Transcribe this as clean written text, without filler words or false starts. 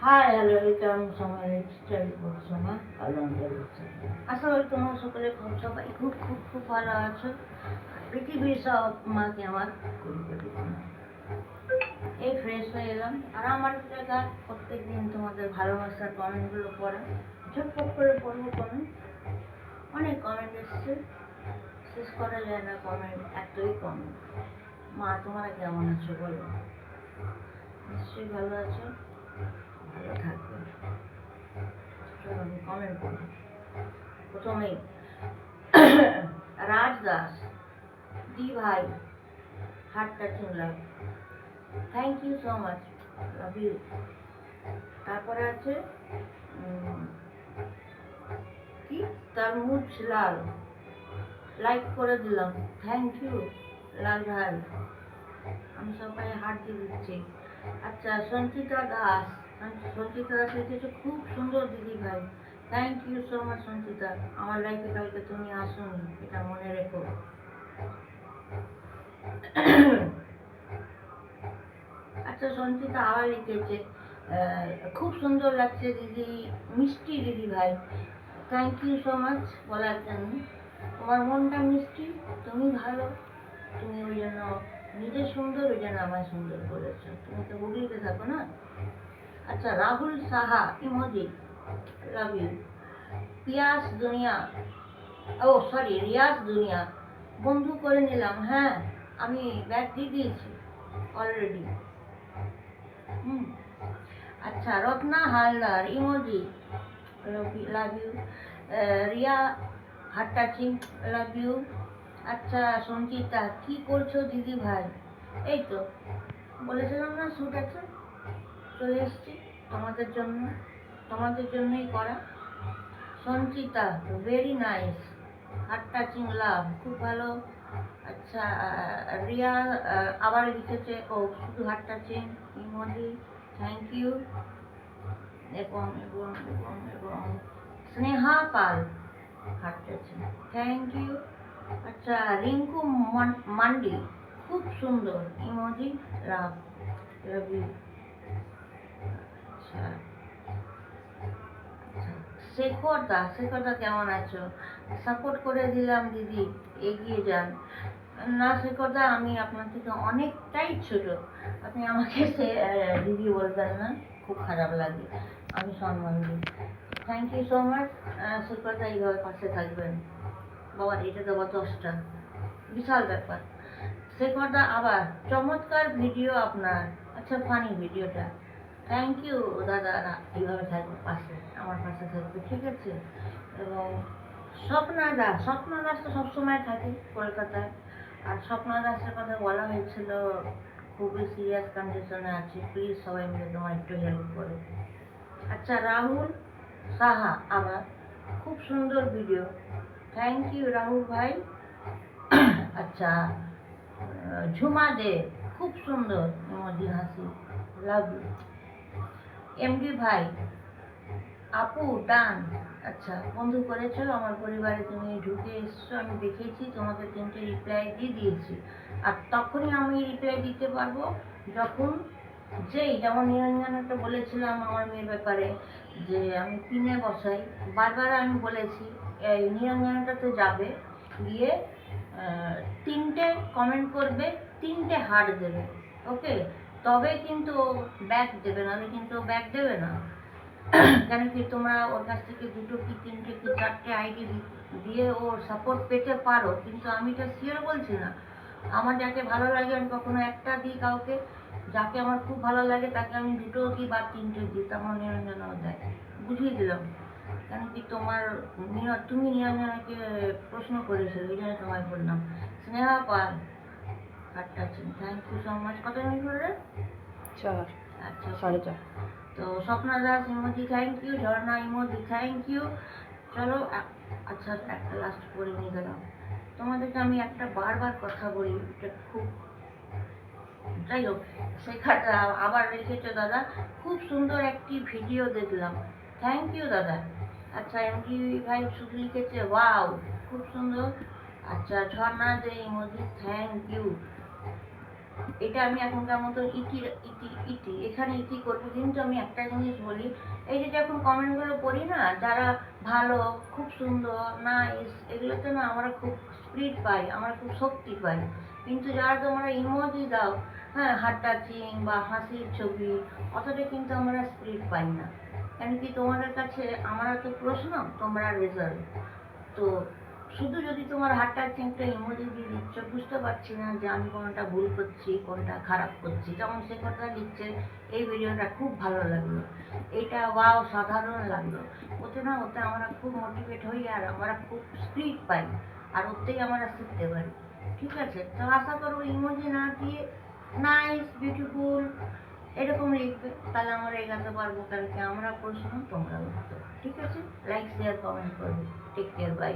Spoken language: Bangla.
হাই হ্যালো ওয়েলকাম সময় স্টাইল সময় আশা করি তোমরা সকলে সবাই খুব খুব খুব ভালো আছো। পৃথিবীর সব মাকে আমার এই ফ্রেশ হয়ে এলাম আর আমার জায়গা প্রত্যেকদিন তোমাদের ভালোবাসার কমেন্টগুলো পড়া ঝটপট করে পড়বো কমেন্ট। অনেক কমেন্ট এসছে, শেষ করা যায় না কমেন্ট, এতই কমেন্ট। মা তোমরা কেমন আছো বলো? নিশ্চয়ই ভালো আছো, ভালো থাকবে। আমি কমেন্ট করি। প্রথমেই রাজ দাস, দি ভাই, heart touching love, thank you so much, love you. তারপরে আছে কি তরমুজ লাল, লাইক করে দিলাম, থ্যাংক ইউ লাল ভাই, আমি সবাই হার্ট দিয়ে দিচ্ছি। আচ্ছা সঞ্চিতা দাস, সঞ্চিতা দাস লিখেছে খুব সুন্দর দিদি ভাই, thank you so much Sanchita. আমার লাইফে কালকে তুমি আসোনি, এটা মনে রেখো। আচ্ছা সঞ্চিতা আবার লিখেছে খুব সুন্দর লাগছে দিদি, মিষ্টি দিদি ভাই, থ্যাংক ইউ সো মাচ বলার জন্য। তোমার মনটা মিষ্টি, তুমি ভালো, তুমি ওই জন্য নিজে সুন্দর, ওই জন্য আমায় সুন্দর বলেছো, তুমি তো হুগলিতে থাকো না। আচ্ছা Rahul Saha emoji, love you. Piyas দুনিয়া, ও সরি রিয়াজ দুনিয়া, বন্ধু করে নিলাম, হ্যাঁ আমি ব্যাগ দিয়ে দিয়েছি অলরেডি। আচ্ছা Ratna Haldar emoji, love you. Riya heart touching, love you. আচ্ছা সঞ্চিতা কি করছো দিদি ভাই? এই তো বলেছিলাম না শুট আছে, চলে এসছি তোমাদের জন্য, তোমাদের জন্যই করা। Sanchita very nice, heart touching love, খুব ভালো। আচ্ছা রিয়া আবার লিখেছে ও শুধু heart touching emoji, thank you. এবং এবং এবং এবং Sneha Pal, heart touching, thank you. আচ্ছা রিঙ্কু মান্ডি, খুব সুন্দর ইমোজি, লাভ, লাভ ইউ। আচ্ছা শেখর দা, শেখর দা কেমন আছো? সাপোর্ট করে দিলাম দিদি, এগিয়ে যান। না শেখর দা আমি আপনার থেকে অনেকটাই ছোট, আপনি আমাকে দিদি বলবেন না, খুব খারাপ লাগে, আমি সম্মান দিই। Thank you so much Shekhar দা, এইভাবে পাশে থাকবেন। বাবা এটা দেওয়া 10টা, বিশাল ব্যাপার। শেখর দা আবার চমৎকার ভিডিও আপনার, আচ্ছা ফানি ভিডিওটা, থ্যাংক ইউ দাদা, এইভাবে থাকবে পাশে, আমার পাশে থাকবে, ঠিক আছে। এবং স্বপ্না দাস, স্বপ্না দাস তো সবসময় থাকে কলকাতায়, আর স্বপ্না দাসের কথা বলা হয়েছিল খুবই সিরিয়াস কন্ডিশনে আছে, প্লিজ সবাই মিলে তোমার একটু হেল্প করো। আচ্ছা রাহুল সাহা আবার খুব সুন্দর ভিডিও, থ্যাংক ইউ রাহুল ভাই। আচ্ছা ঝুমা দে, খুব সুন্দর ইমোজি, হাসি, লাভ ইউ। এমডি ভাই আপু ডান, আচ্ছা বন্ধু করেছো, আমার পরিবারে তুমি ঢুকে এসছো, আমি দেখেছি তোমাকে 3টে রিপ্লাই দিয়ে দিয়েছি, আর তখনই আমি রিপ্লাই দিতে পারবো যখন, যেমন নিরঞ্জনটা বলেছিলাম আমার মেয়ের ব্যাপারে যে আমি পিনে বসাই, বারবার আমি বলেছি এই নিরঞ্জনটাতে যাবে, গিয়ে 3টে কমেন্ট করবে, 3টে হার্ট দেবে, ওকে, তবে কিন্তু ব্যাক দেবে, নাহলে কিন্তু ব্যাক দেবে না। কেন কি তোমরা ওর কাছ থেকে 2টো কি 3টে কি 4টে আইডি দিয়ে ওর সাপোর্ট পেতে পারো, কিন্তু আমি এটা শিওর বলছি না। আমার যাকে ভালো লাগে আমি কখনো একটা দিই কাউকে, যাকে আমার খুব ভালো লাগে তাকে আমি 2টো কি বা 3টে দিই, তেমন নিরঞ্জনাও দেয়, বুঝিয়ে দিলাম। কেন কি তুমি নিরঞ্জনাকে প্রশ্ন করেছো, এই জন্য তোমায় বললাম। Sneha Pal, heart touching, thank you so much. কত মিনিট করে? 4, আচ্ছা 4:30। তো Swapna Das emoji, thank you. Jharna emoji, thank you. চলো আচ্ছা একটা লাস্ট করে নিয়ে গেলাম। তোমাদেরকে আমি একটা বারবার কথা বলি, এটা খুব, যাই হোক শেখাটা আবার রেখেছো দাদা, খুব সুন্দর একটি ভিডিও দেখলাম, থ্যাংক ইউ দাদা। আচ্ছা এমডি ভাই শুধু লিখেছে ওয়াও, খুব সুন্দর। আচ্ছা ঝর্ণা দে ইমোজি, থ্যাংক ইউ। এটা আমি এখনকার মতো ইতি ইতি ইতি এখানে ইতি করবো, কিন্তু আমি একটা জিনিস বলি, এই যে যখন কমেন্টগুলো পড়ি না, যারা ভালো, খুব সুন্দর, নাইস, এগুলোতে না আমরা খুব স্পিরিট পাই, আমরা খুব শক্তি পাই। কিন্তু যারা তোমরা ইমোজি দাও, হ্যাঁ, হার্ট টাচিং বা হাসির ছবি, অতটা কিন্তু আমরা স্পিরিট পাই না। কেন কি, তোমাদের কাছে আমরা তো প্রশ্ন, তোমরা রেজাল্ট। তো শুধু যদি তোমার হাতটা একটা ইমোজি দিয়ে দিচ্ছ, বুঝতে পারছি না যে আমি কোনটা ভুল করছি, কোনটা খারাপ করছি। যেমন সে কথা লিখছে, এই ভিডিওটা খুব ভালো লাগলো, এটা ওয়াও সাধারণ লাগলো। ওতে আমরা খুব মোটিভেট হই, আর আমরা খুব স্পিরিট পাই, আর ওতেই আমরা শিখতে পারি। ঠিক আছে, তো আশা করবো ইমোজি না দিয়ে নাইস, বিউটিফুল এরকম লিখবে, তাহলে আমরা এগাতে পারবো। কারণ কি, আমরা প্রশ্ন, তোমরা উত্তর। ঠিক আছে, লাইক শেয়ার কমেন্ট করবে। Take care, by.